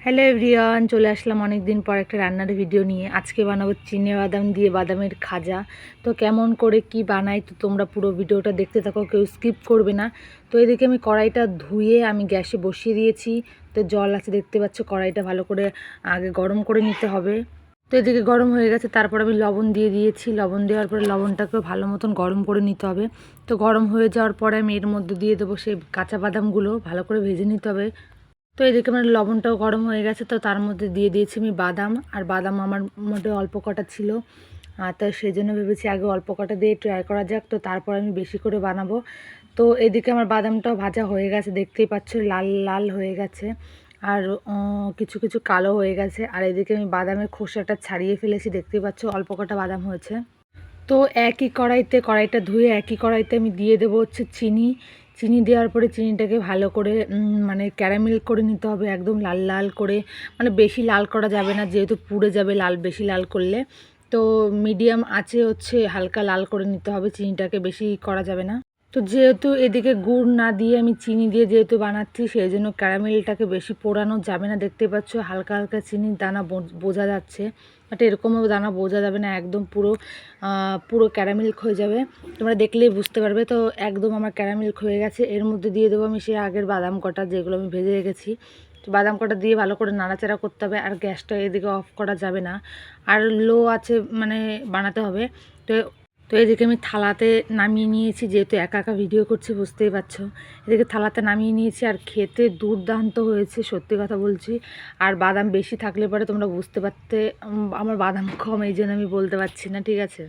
Hello everyone, চলে আসলাম অনেক দিন পর একটা রান্নার ভিডিও নিয়ে। আজকে বানাবো চিনে বাদাম দিয়ে বাদামের খাজা। তো কেমন করে কি বানাই, তো তোমরা পুরো ভিডিওটা দেখতে থাকো, কেউ স্কিপ করবে না। তো এদিকে আমি কড়াইটা ধুয়ে আমি গ্যাসে বসিয়ে দিয়েছি। তো জল আছে দেখতে পাচ্ছ, কড়াইটা ভালো করে আগে গরম করে নিতে হবে। তো এদিকে গরম হয়ে গেছে, তারপর আমি লবণ দিয়ে দিয়েছি। লবণ দেওয়ার পরে লবণটাকেও ভালো মতন গরম করে নিতে হবে। তো গরম হয়ে যাওয়ার পরে আমি এর মধ্যে দিয়ে দেবো সেই কাঁচা বাদামগুলো, ভালো করে ভেজে নিতে হবে। তো এদিকে আমার লবণটাও গরম হয়ে গেছে, তো তার মধ্যে দিয়ে দিয়েছি আমি বাদাম। আর বাদাম আমার মধ্যে অল্প কটা ছিল, তো সেই জন্য ভেবেছি আগে অল্প কটা দিয়ে ট্রাই করা যাক, তো তারপর আমি বেশি করে বানাবো। তো এদিকে আমার বাদামটাও ভাজা হয়ে গেছে, দেখতেই পাচ্ছ লাল লাল হয়ে গেছে। আর কিছু কিছু কালো হয়ে গেছে। আর এদিকে আমি বাদামের খোসাটা ছাড়িয়ে ফেলেছি, দেখতেই পাচ্ছ অল্প কটা বাদাম হয়েছে। তো একই কড়াইটা ধুয়ে একই কড়াইতে আমি দিয়ে দেবো হচ্ছে চিনি। চিনি দেওয়ার পরে চিনিটাকে ভালো করে মানে ক্যারামেল করে নিতে হবে, একদম লাল লাল করে। মানে বেশি লাল করা যাবে না, যেহেতু পুড়ে যাবে বেশি লাল করলে। তো মিডিয়াম আছে হচ্ছে হালকা লাল করে নিতে হবে, চিনিটাকে বেশি করা যাবে না। তো যেহেতু এদিকে গুড় না দিয়ে আমি চিনি দিয়ে যেহেতু বানাচ্ছি, সেই জন্য ক্যারামেলটাকে বেশি পোড়ানো যাবে না। দেখতে পাচ্ছ হালকা হালকা চিনির দানা বোঝা যাচ্ছে, বাট এরকমও দানা বোঝা যাবে না, একদম পুরো পুরো ক্যারামেল হয়ে যাবে। তোমরা দেখলেই বুঝতে পারবে। তো একদম আমার ক্যারামেল হয়ে গেছে। এর মধ্যে দিয়ে দেবো আমি সেই আগের বাদাম কটা, যেগুলো আমি ভেজে রেখেছি। তো বাদাম কটা দিয়ে ভালো করে নাড়াচাড়া করতে হবে। আর গ্যাসটা এদিকে অফ করা যাবে না, আর লো আছে মানে বানাতে হবে। তো তো এদিকে আমি থালাতে নামিয়ে নিয়েছি, যেহেতু একা একা ভিডিও করছি বুঝতেই পারছো। এদিকে থালাতে নামিয়ে নিয়েছি, আর খেতে দুর্দান্ত হয়েছে, সত্যি কথা বলছি। আর বাদাম বেশি থাকলে পরে তোমরা বুঝতে পারতে, আমার বাদাম কম, এই জন্য আমি বলতে পারছি না, ঠিক আছে।